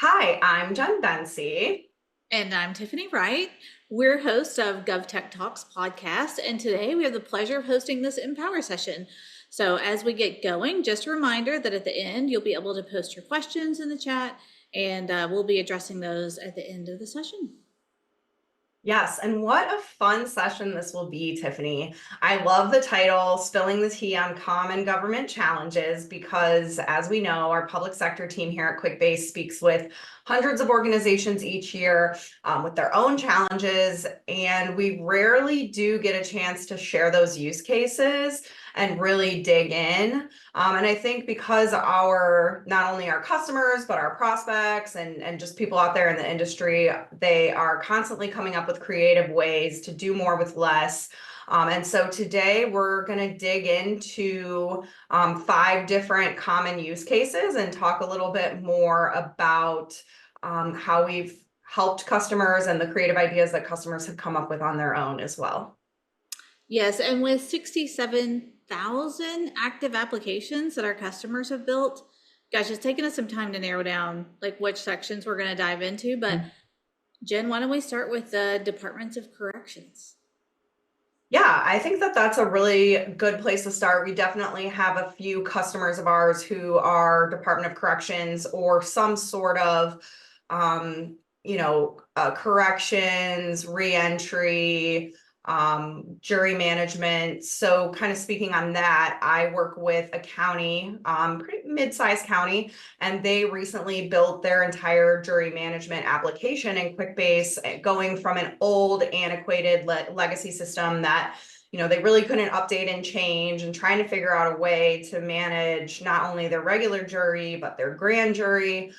Hi, I'm Bensi. And I'm Tiffany Wright. We're hosts of GovTech Talks Podcast, and today we have the pleasure of hosting this Empower session. So, as we get going, just a reminder that at the end you'll be able to post your questions in the chat, and we'll be addressing those at the end of the session. Yes, and what a fun session this will be, Tiffany. I love the title, Spilling the Tea on Common Government Challenges, because as we know, our public sector team here at Quickbase speaks with hundreds of organizations each year with their own challenges, and we rarely do get a chance to share those use cases and really dig in. And I think because not only our customers, but our prospects and just people out there in the industry, they are constantly coming up with creative ways to do more with less. And so today we're going to dig into 5 different common use cases and talk a little bit more about how we've helped customers and the creative ideas that customers have come up with on their own as well. Yes, and with 67,000 active applications that our customers have built, gosh, it's taken us some time to narrow down like which sections we're going to dive into. But Jen, why don't we start with the Departments of Corrections? Yeah, I think that that's a really good place to start. We definitely have a few customers of ours who are Department of Corrections or some sort of, corrections, reentry, jury management. So kind of speaking on that, I work with a county, pretty mid-sized county, and they recently built their entire jury management application in Quickbase, going from an old, antiquated legacy system that they really couldn't update and change, and trying to figure out a way to manage not only their regular jury, but their grand jury.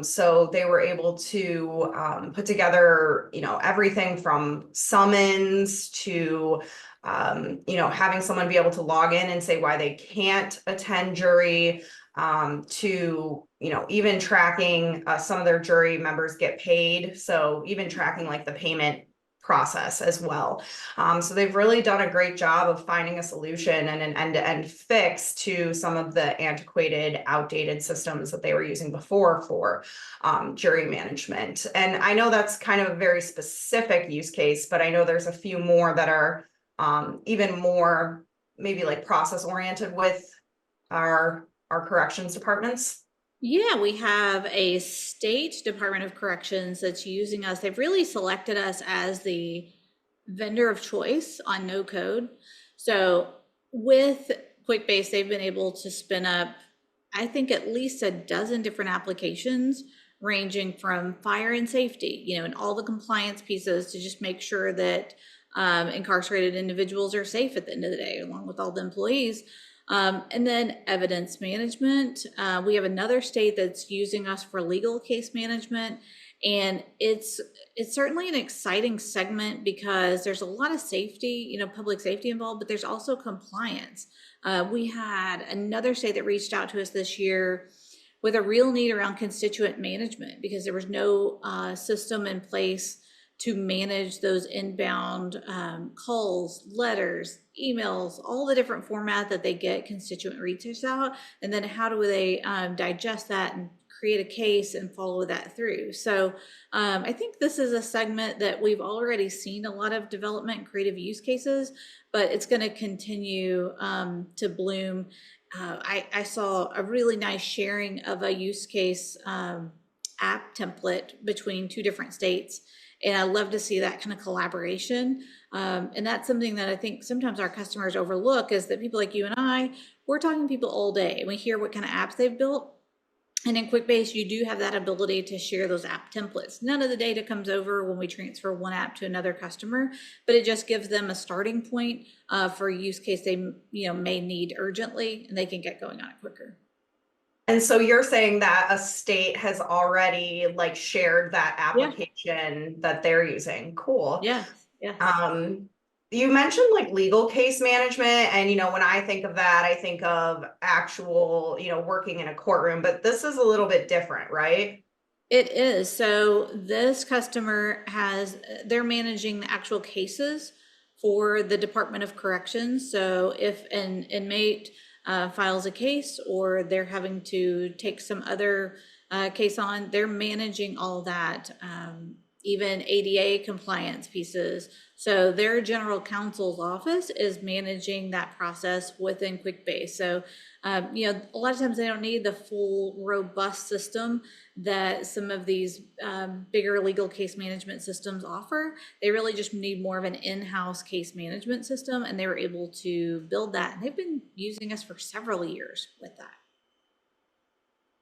So they were able to put together, everything from summons to, having someone be able to log in and say why they can't attend jury, to, even tracking some of their jury members get paid. So even tracking like the payment process as well. So they've really done a great job of finding a solution and an end-to-end fix to some of the antiquated, outdated systems that they were using before for jury management. And I know that's kind of a very specific use case, but I know there's a few more that are even more maybe like process oriented with our corrections departments. Yeah, we have a state Department of Corrections that's using us. They've really selected us as the vendor of choice on no code. So with Quickbase, they've been able to spin up, I think, at least a dozen different applications ranging from fire and safety, and all the compliance pieces to just make sure that incarcerated individuals are safe at the end of the day, along with all the employees. And then evidence management. We have another state that's using us for legal case management. And it's certainly an exciting segment because there's a lot of safety, public safety involved, but there's also compliance. We had another state that reached out to us this year with a real need around constituent management because there was no system in place to manage those inbound calls, letters, emails, all the different format that they get constituent reaches out. And then how do they digest that and create a case and follow that through? So I think this is a segment that we've already seen a lot of development and creative use cases, but it's going to continue to bloom. I saw a really nice sharing of a use case app template between 2 different states. And I love to see that kind of collaboration. And that's something that I think sometimes our customers overlook is that people like you and I, we're talking to people all day and we hear what kind of apps they've built. And in Quickbase, you do have that ability to share those app templates. None of the data comes over when we transfer one app to another customer, but it just gives them a starting point for a use case they may need urgently, and they can get going on it quicker. And so you're saying that a state has already like shared that application that they're using. Cool. Yeah. Yeah. You mentioned like legal case management, and when I think of that, I think of actual, working in a courtroom, but this is a little bit different, right? It is. So this customer they're managing the actual cases for the Department of Corrections. So if an inmate files a case or they're having to take some other case on, they're managing all that, even ADA compliance pieces. So their general counsel's office is managing that process within Quickbase. So, you know, a lot of times they don't need the full robust system that some of these bigger legal case management systems offer. They really just need more of an in-house case management system, and they were able to build that. And they've been using us for several years with that.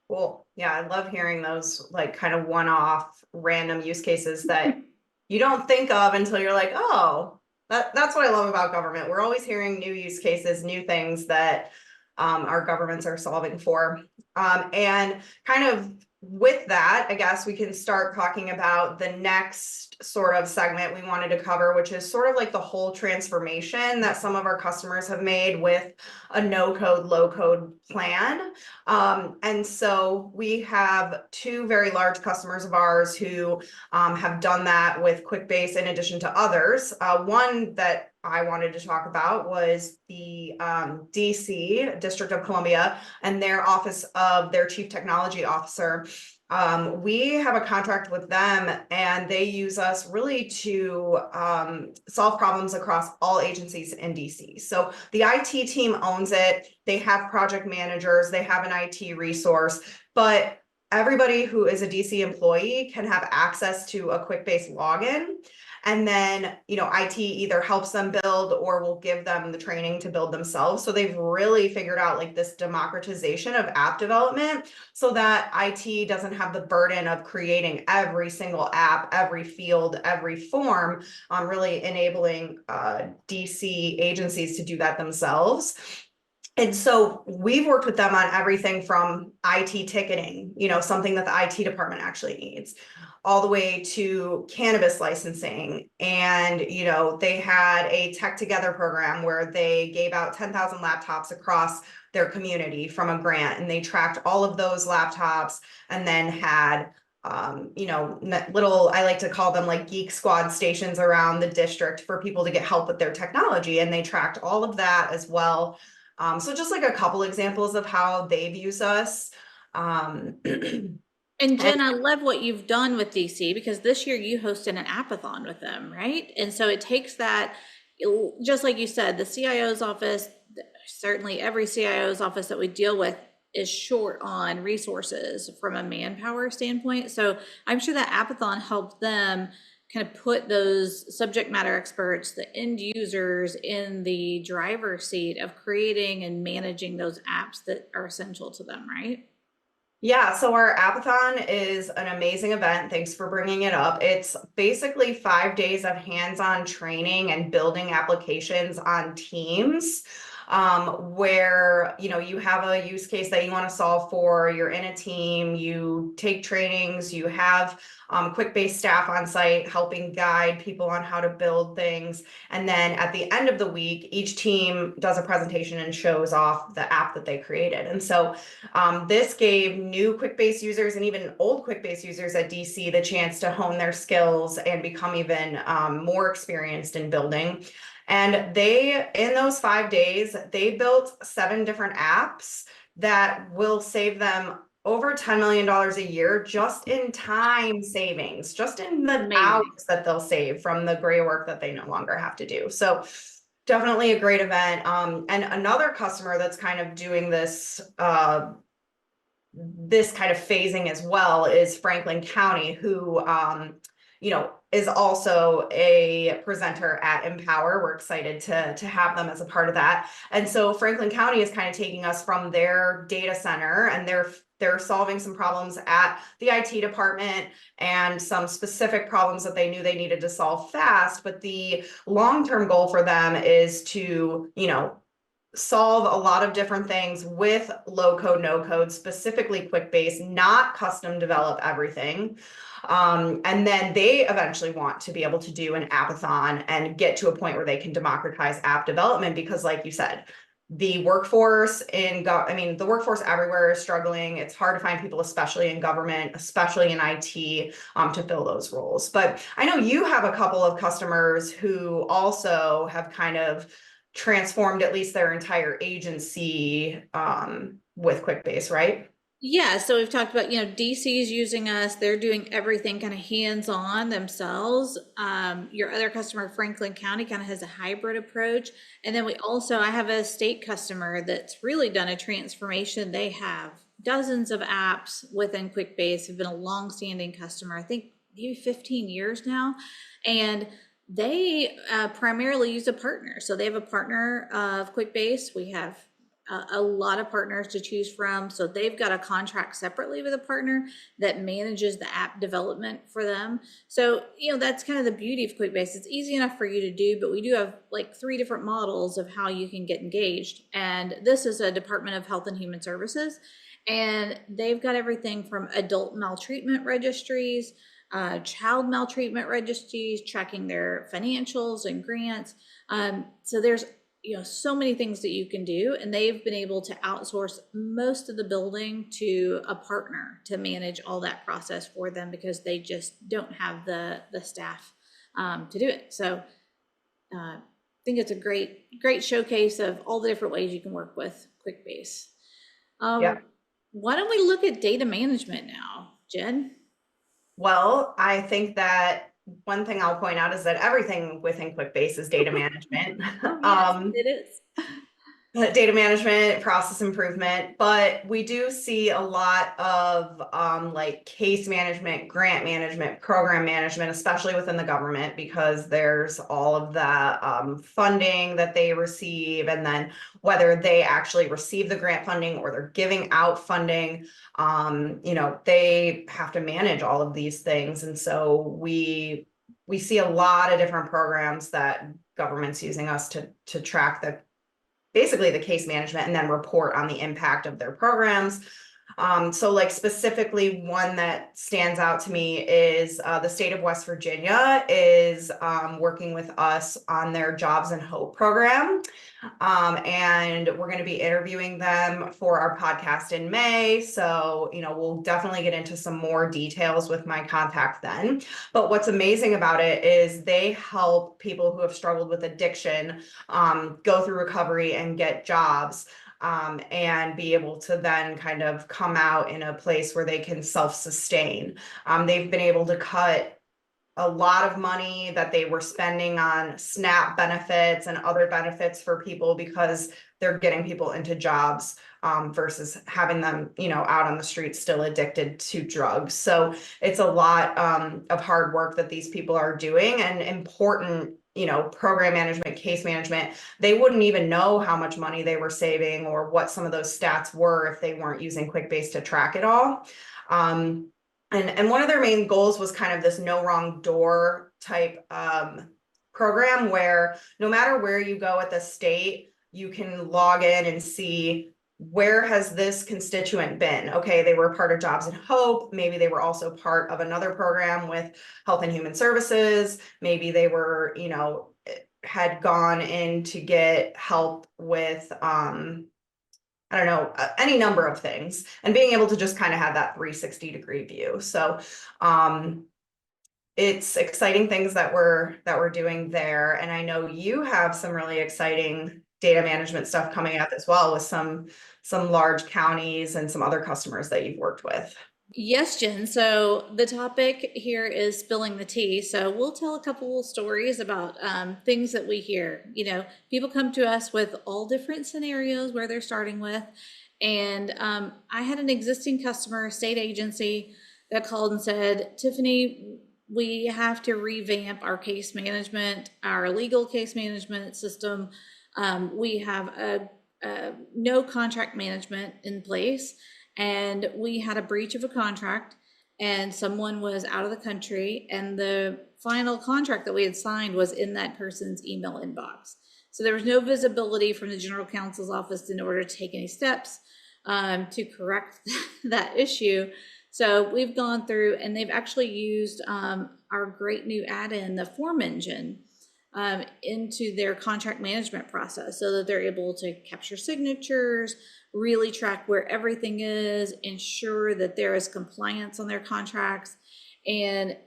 Cool. Yeah, I love hearing those like kind of one-off random use cases that you don't think of until you're like, oh, that's what I love about government. We're always hearing new use cases, new things that our governments are solving for. And kind of with that, I guess we can start talking about the next sort of segment we wanted to cover, which is sort of like the whole transformation that some of our customers have made with a no-code, low-code plan. And so we have two very large customers of ours who have done that with Quickbase in addition to others. One that I wanted to talk about was the DC, District of Columbia, and their office of their chief technology officer. We have a contract with them, and they use us really to solve problems across all agencies in DC. So the IT team owns it. They have project managers, they have an IT resource, but everybody who is a DC employee can have access to a Quickbase login. And then, you know, IT either helps them build or will give them the training to build themselves. So they've really figured out like this democratization of app development so that IT doesn't have the burden of creating every single app, every field, every form, really enabling DC agencies to do that themselves. And so we've worked with them on everything from IT ticketing, you know, something that the IT department actually needs, all the way to cannabis licensing. And, you know, they had a Tech Together program where they gave out 10,000 laptops across their community from a grant, and they tracked all of those laptops and then had you know, little, I like to call them like geek squad stations around the district for people to get help with their technology. And they tracked all of that as well. So just like a couple examples of how they've used us. And Jen, I love what you've done with DC, because this year you hosted an apathon with them, right? And so it takes that, just like you said, the CIO's office, certainly every CIO's office that we deal with is short on resources from a manpower standpoint. So I'm sure that apathon helped them kind of put those subject matter experts, the end users, in the driver's seat of creating and managing those apps that are essential to them, right? Yeah, so our apathon is an amazing event. Thanks for bringing it up. It's basically 5 days of hands-on training and building applications on Teams, where, you know, you have a use case that you want to solve for, you're in a team, you take trainings, you have Quickbase staff on site helping guide people on how to build things. And then at the end of the week, each team does a presentation and shows off the app that they created. And so this gave new Quickbase users and even old Quickbase users at DC the chance to hone their skills and become even more experienced in building. And they, in those 5 days, they built 7 different apps that will save them over $10 million a year just in time savings, just in the hours that they'll save from the gray work that they no longer have to do. So definitely a great event. And another customer that's kind of doing this, this kind of phasing as well is Franklin County, who, you know, is also a presenter at Empower. We're excited to have them as a part of that. And so Franklin County is kind of taking us from their data center, and they're solving some problems at the IT department and some specific problems that they knew they needed to solve fast. But the long-term goal for them is to, you know, solve a lot of different things with low code, no code, specifically Quickbase, not custom develop everything. And then they eventually want to be able to do an apathon and get to a point where they can democratize app development, because like you said, the workforce the workforce everywhere is struggling. It's hard to find people, especially in government, especially in IT, to fill those roles. But I know you have a couple of customers who also have kind of transformed at least their entire agency with Quickbase, right? Yeah, so we've talked about, DC's using us. They're doing everything kind of hands-on themselves. Your other customer, Franklin County, kind of has a hybrid approach. And then I have a state customer that's really done a transformation. They have dozens of apps within Quickbase, have been a long-standing customer, I think maybe 15 years now. And they primarily use a partner. So they have a partner of Quickbase. We have a lot of partners to choose from. So they've got a contract separately with a partner that manages the app development for them. So, that's kind of the beauty of Quickbase. It's easy enough for you to do, but we do have like 3 different models of how you can get engaged. And this is a Department of Health and Human Services. And they've got everything from adult maltreatment registries, child maltreatment registries, tracking their financials and grants. So there's so many things that you can do, and they've been able to outsource most of the building to a partner to manage all that process for them because they just don't have the staff to do it. So I think it's a great showcase of all the different ways you can work with Quickbase. Yeah. Why don't we look at data management now, Jen? Well, I think that one thing I'll point out is that everything within Quickbase is data management. Yes, it is. Data management, process improvement, but we do see a lot of like case management, grant management, program management, especially within the government, because there's all of the funding that they receive, and then whether they actually receive the grant funding or they're giving out funding, they have to manage all of these things. And so we see a lot of different programs that government's using us to track basically the case management and then report on the impact of their programs. So like specifically one that stands out to me is the state of West Virginia is working with us on their Jobs and Hope program. And we're going to be interviewing them for our podcast in May. So, we'll definitely get into some more details with my contact then. But what's amazing about it is they help people who have struggled with addiction go through recovery and get jobs. And be able to then kind of come out in a place where they can self-sustain. They've been able to cut a lot of money that they were spending on SNAP benefits and other benefits for people because they're getting people into jobs versus having them, out on the street still addicted to drugs. So it's a lot of hard work that these people are doing, and important program management, case management. They wouldn't even know how much money they were saving or what some of those stats were if they weren't using Quickbase to track it all. And one of their main goals was kind of this no wrong door type program where no matter where you go at the state, you can log in and see, where has this constituent been? Okay, they were part of Jobs and Hope. Maybe they were also part of another program with Health and Human Services. Maybe they were, had gone in to get help with, I don't know, any number of things, and being able to just kind of have that 360-degree view. So it's exciting things that we're doing there. And I know you have some really exciting data management stuff coming up as well with some large counties and some other customers that you've worked with. Yes, Jen. So the topic here is spilling the tea. So we'll tell a couple of stories about things that we hear. People come to us with all different scenarios where they're starting with. And I had an existing customer, a state agency, that called and said, Tiffany, we have to revamp our case management, our legal case management system. We have a no contract management in place. And we had a breach of a contract, and someone was out of the country, and the final contract that we had signed was in that person's email inbox. So there was no visibility from the general counsel's office in order to take any steps to correct that issue. So we've gone through, and they've actually used our great new add-in, the form engine, into their contract management process so that they're able to capture signatures, really track where everything is, ensure that there is compliance on their contracts. And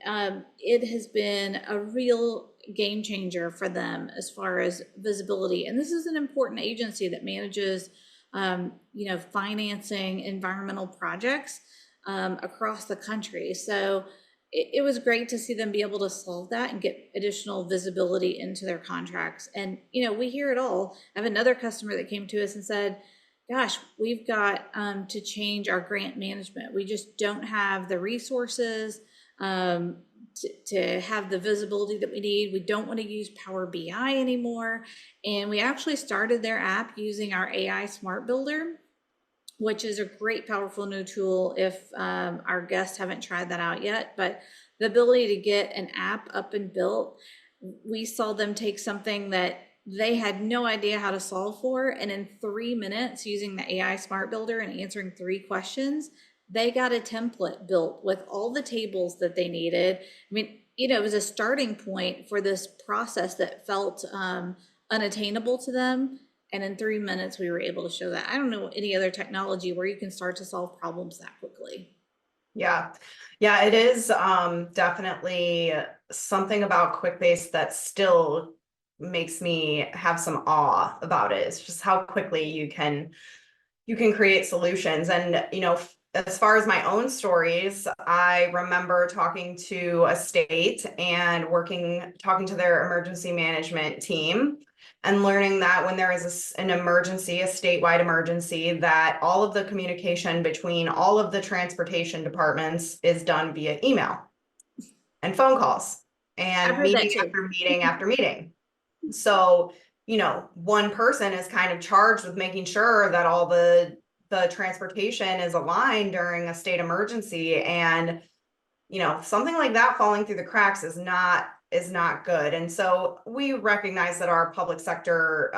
it has been a real game changer for them as far as visibility. And this is an important agency that manages financing environmental projects across the country. So it was great to see them be able to solve that and get additional visibility into their contracts. And, we hear it all. I have another customer that came to us and said, gosh, we've got to change our grant management. We just don't have the resources to have the visibility that we need. We don't want to use Power BI anymore. And we actually started their app using our AI Smart Builder, which is a great, powerful new tool if our guests haven't tried that out yet. But the ability to get an app up and built, we saw them take something that they had no idea how to solve for, and in 3 minutes using the AI Smart Builder and answering 3 questions, they got a template built with all the tables that they needed. I mean, it was a starting point for this process that felt unattainable to them. And in 3 minutes, we were able to show that. I don't know any other technology where you can start to solve problems that quickly. Yeah, it is definitely something about Quickbase that still makes me have some awe about it. It's just how quickly you can create solutions. And, as far as my own stories, I remember talking to a state and talking to their emergency management team and learning that when there is an emergency, a statewide emergency, that all of the communication between all of the transportation departments is done via email and phone calls I've and heard that meeting too. after meeting after meeting. So, one person is kind of charged with making sure that all the transportation is aligned during a state emergency. And, something like that falling through the cracks is not good. And so we recognize that our public sector,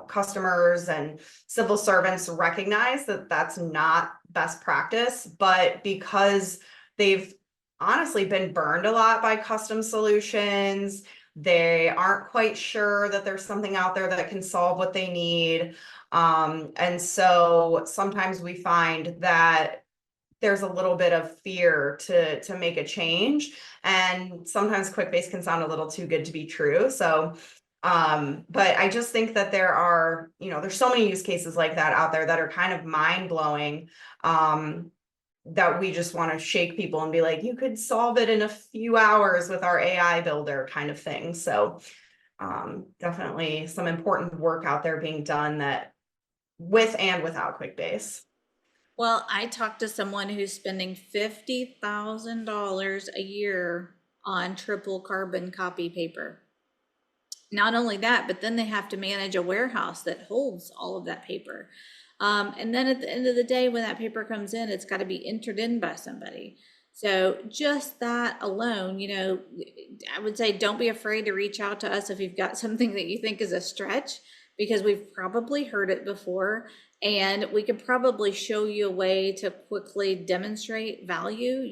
customers and civil servants recognize that that's not best practice, but because they've honestly been burned a lot by custom solutions, they aren't quite sure that there's something out there that can solve what they need. And so sometimes we find that there's a little bit of fear to make a change. And sometimes Quickbase can sound a little too good to be true. So, but I just think that there are, there's so many use cases like that out there that are kind of mind blowing. That we just want to shake people and be like, you could solve it in a few hours with our AI builder kind of thing. So definitely some important work out there being done that with and without Quickbase. Well, I talked to someone who's spending $50,000 a year on triple carbon copy paper. Not only that, but then they have to manage a warehouse that holds all of that paper. And then at the end of the day, when that paper comes in, it's got to be entered in by somebody. So just that alone, I would say don't be afraid to reach out to us if you've got something that you think is a stretch, because we've probably heard it before, and we could probably show you a way to quickly demonstrate value.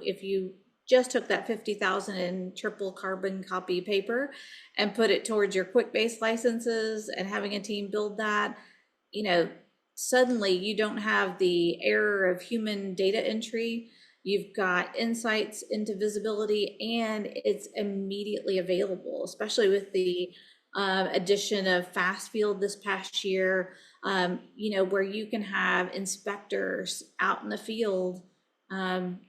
If you just took that 50,000 in triple carbon copy paper and put it towards your Quickbase licenses and having a team build that, suddenly you don't have the error of human data entry. You've got insights into visibility, and it's immediately available, especially with the addition of Fast Field this past year, where you can have inspectors out in the field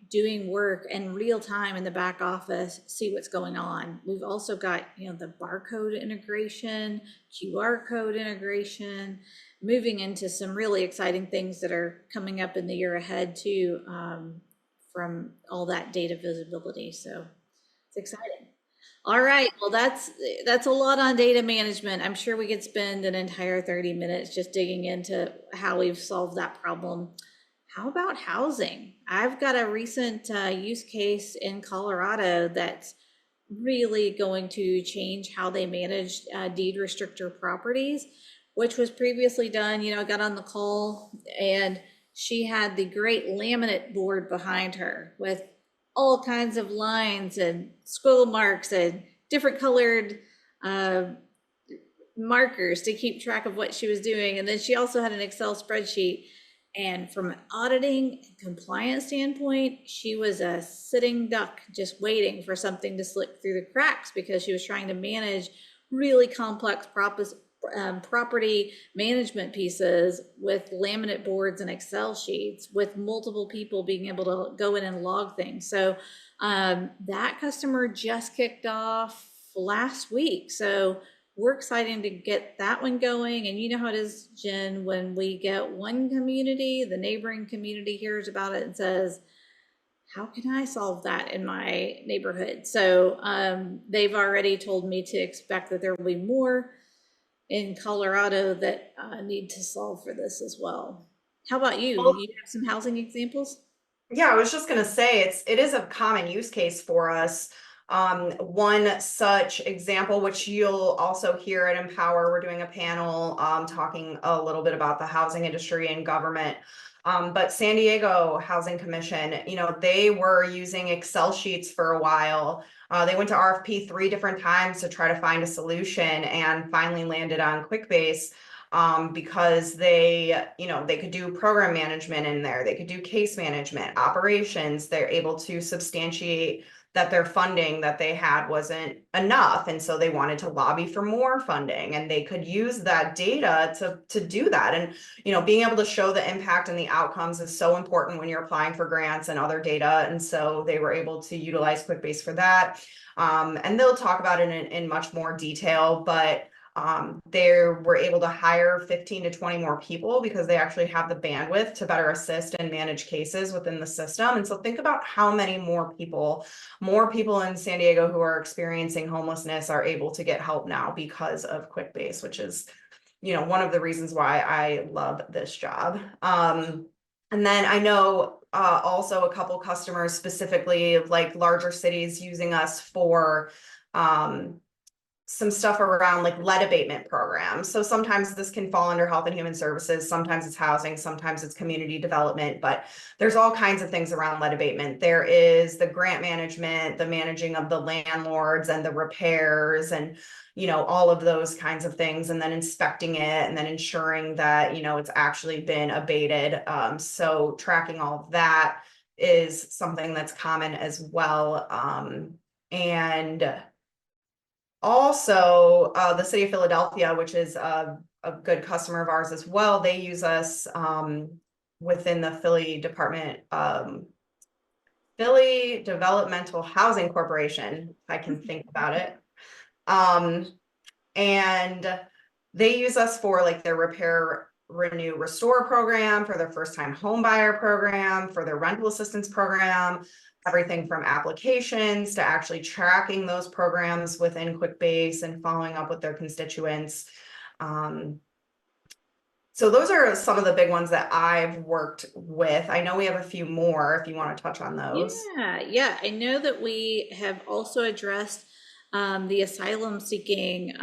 doing work in real time in the back office, see what's going on. We've also got, the barcode integration, QR code integration, moving into some really exciting things that are coming up in the year ahead too, from all that data visibility. So it's exciting. All right, well, that's a lot on data management. I'm sure we could spend an entire 30 minutes just digging into how we've solved that problem. How about housing? I've got a recent use case in Colorado that's really going to change how they manage deed restrictor properties, which was previously done. I got on the call and she had the great laminate board behind her with all kinds of lines and squiggle marks and different colored markers to keep track of what she was doing. And then she also had an Excel spreadsheet. And from an auditing and compliance standpoint, she was a sitting duck just waiting for something to slip through the cracks, because she was trying to manage really complex property management pieces with laminate boards and Excel sheets with multiple people being able to go in and log things. So that customer just kicked off last week. So we're excited to get that one going. And you know how it is, Jen, when we get one community, the neighboring community hears about it and says, how can I solve that in my neighborhood? So they've already told me to expect that there will be more in Colorado that need to solve for this as well. How about you? Well, You have some housing examples? yeah, I was just gonna say it is a common use case for us. One such example, which you'll also hear at Empower, we're doing a panel talking a little bit about the housing industry and government. But San Diego Housing Commission, they were using Excel sheets for a while. They went to RFP 3 different times to try to find a solution and finally landed on Quickbase. Because they could do program management in there, they could do case management, operations. They're able to substantiate that their funding that they had wasn't enough. And so they wanted to lobby for more funding, and they could use that data to do that. And, being able to show the impact and the outcomes is so important when you're applying for grants and other data. And so they were able to utilize Quickbase for that. And they'll talk about it in much more detail, but they were able to hire 15 to 20 more people because they actually have the bandwidth to better assist and manage cases within the system. And so think about how many more people in San Diego who are experiencing homelessness are able to get help now because of Quickbase, which is, one of the reasons why I love this job. And then I know also a couple customers, specifically like larger cities, using us for some stuff around like lead abatement programs. So sometimes this can fall under health and human services. Sometimes it's housing, sometimes it's community development, but there's all kinds of things around lead abatement. There is the grant management, the managing of the landlords and the repairs and, all of those kinds of things, and then inspecting it and then ensuring that, it's actually been abated. So tracking all of that is something that's common as well. And also, the city of Philadelphia, which is a good customer of ours as well, they use us within the Philly Philly Developmental Housing Corporation, if I can think about it. And they use us for like their repair, renew, restore program, for their first time home buyer program, for their rental assistance program, everything from applications to actually tracking those programs within Quickbase and following up with their constituents. So those are some of the big ones that I've worked with. I know we have a few more if you want to touch on those. Yeah. I know that we have also addressed the asylum seeking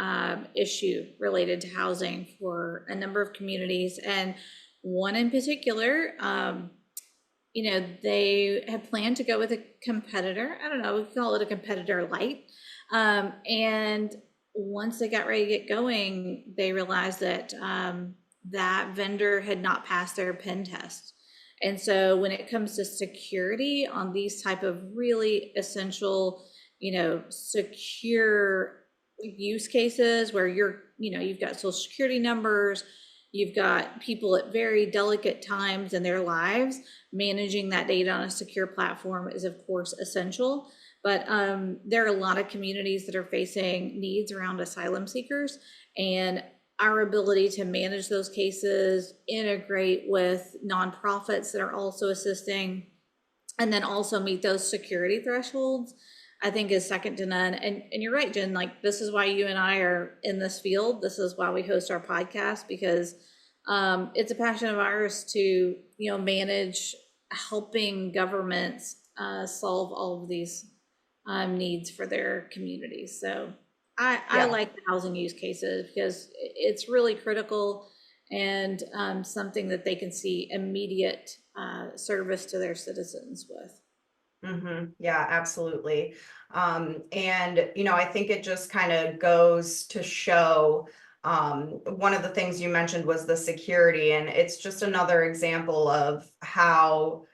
issue related to housing for a number of communities, and one in particular, they had planned to go with a competitor. I don't know, we call it a competitor light. And once they got ready to get going, they realized that that vendor had not passed their pen test. And so when it comes to security on these type of really essential, secure use cases where you've got social security numbers, you've got people at very delicate times in their lives, managing that data on a secure platform is of course essential. But there are a lot of communities that are facing needs around asylum seekers, and our ability to manage those cases, integrate with nonprofits that are also assisting, and then also meet those security thresholds, I think is second to none. And you're right, Jen, like this is why you and I are in this field. This is why we host our podcast, because it's a passion of ours to, manage helping governments solve all of these needs for their communities. So I like the housing use cases because it's really critical and something that they can see immediate service to their citizens with. Yeah, absolutely. And, I think it just kind of goes to show, one of the things you mentioned was the security, and it's just another example of how,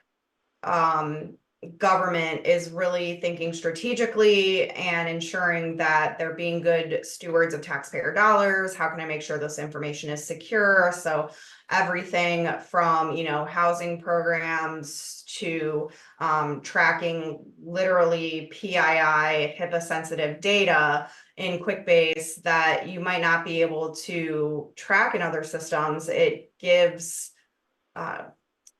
government is really thinking strategically and ensuring that they're being good stewards of taxpayer dollars. How can I make sure this information is secure? So everything from, housing programs to tracking literally PII, HIPAA sensitive data in Quickbase that you might not be able to track in other systems. It gives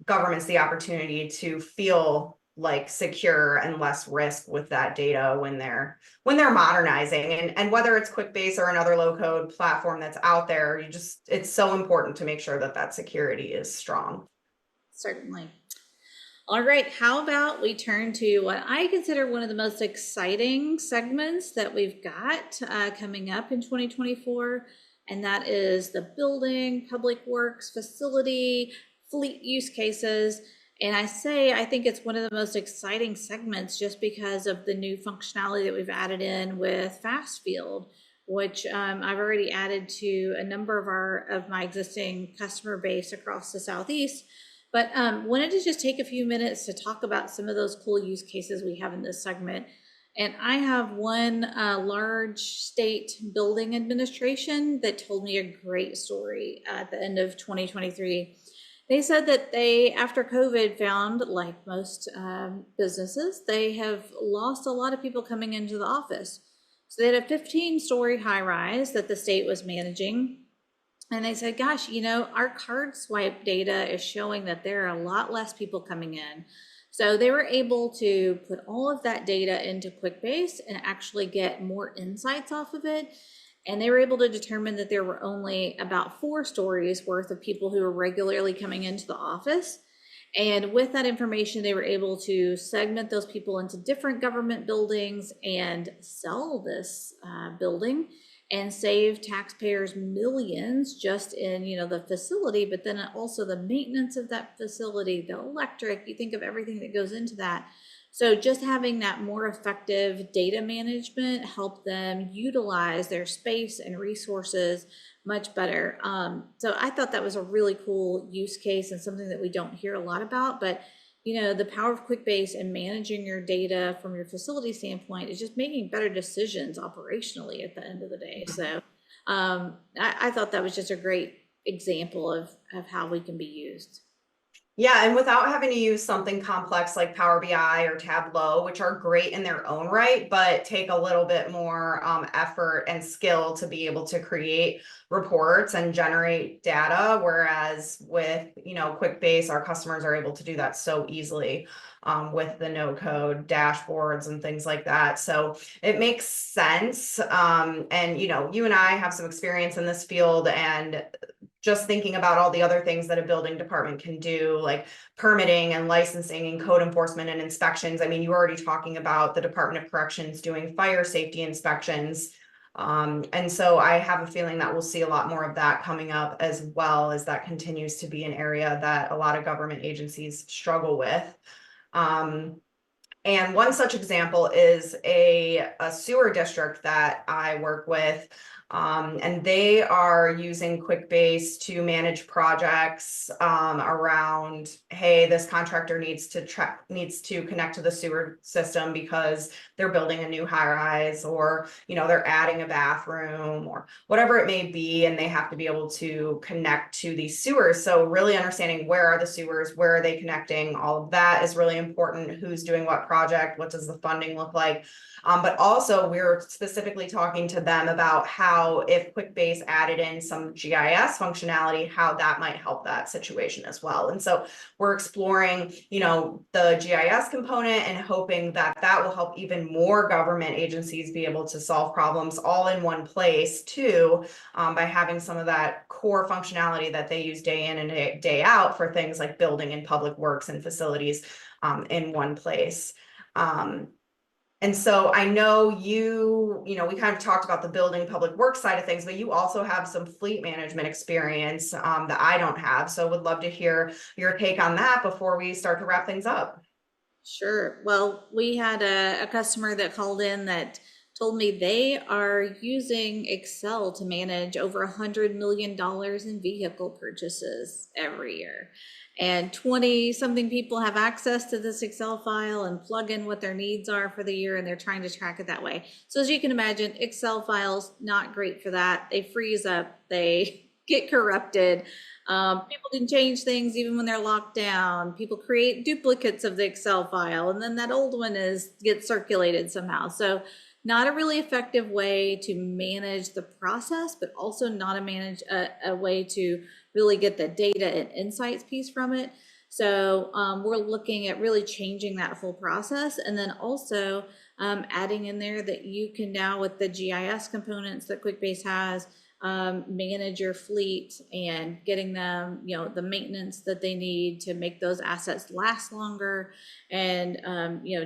governments the opportunity to feel like secure and less risk with that data when they're modernizing, and whether it's Quickbase or another low code platform that's out there, it's so important to make sure that that security is strong. Certainly. All right, how about we turn to what I consider one of the most exciting segments that we've got coming up in 2024, and that is the building, public works, facility, fleet use cases. And I think it's one of the most exciting segments just because of the new functionality that we've added in with Fast Field, which I've already added to a number of my existing customer base across the Southeast. But wanted to just take a few minutes to talk about some of those cool use cases we have in this segment. And I have one large state building administration that told me a great story at the end of 2023. They said that they, after COVID, found, like most businesses, they have lost a lot of people coming into the office. So they had a 15-story high-rise that the state was managing. And they said, gosh, our card swipe data is showing that there are a lot less people coming in. So they were able to put all of that data into Quickbase and actually get more insights off of it. And they were able to determine that there were only about 4 stories worth of people who were regularly coming into the office. And with that information, they were able to segment those people into different government buildings and sell this building and save taxpayers millions just in, the facility, but then also the maintenance of that facility, the electric, you think of everything that goes into that. So just having that more effective data management helped them utilize their space and resources much better. So I thought that was a really cool use case and something that we don't hear a lot about, but the power of Quickbase and managing your data from your facility standpoint is just making better decisions operationally at the end of the day. So I thought that was just a great example of how we can be used. Yeah, and without having to use something complex like Power BI or Tableau, which are great in their own right, but take a little bit more effort and skill to be able to create reports and generate data. Whereas with, Quickbase, our customers are able to do that so easily with the no-code dashboards and things like that. So it makes sense. And, you and I have some experience in this field, and just thinking about all the other things that a building department can do, like permitting and licensing and code enforcement and inspections. I mean, you were already talking about the Department of Corrections doing fire safety inspections. And so I have a feeling that we'll see a lot more of that coming up, as well as that continues to be an area that a lot of government agencies struggle with. And one such example is a sewer district that I work with. And they are using Quickbase to manage projects around, hey, this contractor needs to connect to the sewer system because they're building a new high-rise, or they're adding a bathroom or whatever it may be, and they have to be able to connect to these sewers. So really understanding where are the sewers, where are they connecting, all of that is really important. Who's doing what project, what does the funding look like? But also we're specifically talking to them about how, if Quickbase added in some GIS functionality, how that might help that situation as well. And so we're exploring, the GIS component and hoping that that will help even more government agencies be able to solve problems all in one place too, by having some of that core functionality that they use day in and day out for things like building and public works and facilities in one place. And so I know we kind of talked about the building public works side of things, but you also have some fleet management experience that I don't have. So would love to hear your take on that before we start to wrap things up. Sure. Well, we had a customer that called in that told me they are using Excel to manage over $100 million in vehicle purchases every year. and 20 something people have access to this Excel file and plug in what their needs are for the year, and they're trying to track it that way. So as you can imagine, Excel files, not great for that. They freeze up, they get corrupted. People can change things even when they're locked down. People create duplicates of the Excel file, and then that old one gets circulated somehow. So not a really effective way to manage the process, but also not a way to really get the data and insights piece from it. So we're looking at really changing that whole process, and then also adding in there that you can now, with the GIS components that Quickbase has, manage your fleet and getting them, the maintenance that they need to make those assets last longer, and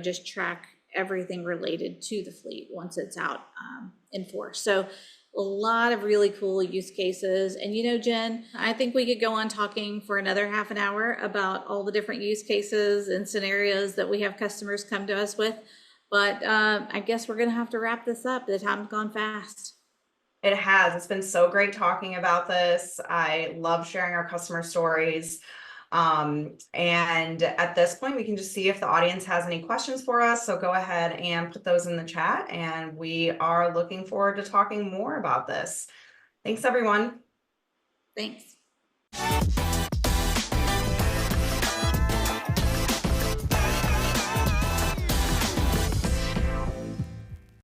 just track everything related to the fleet once it's out in force. So a lot of really cool use cases. And Jen, I think we could go on talking for another half an hour about all the different use cases and scenarios that we have customers come to us with. But I guess we're going to have to wrap this up. The time's gone fast. It has. It's been so great talking about this. I love sharing our customer stories. And at this point, we can just see if the audience has any questions for us. So go ahead and put those in the chat, and we are looking forward to talking more about this. Thanks, everyone. Thanks.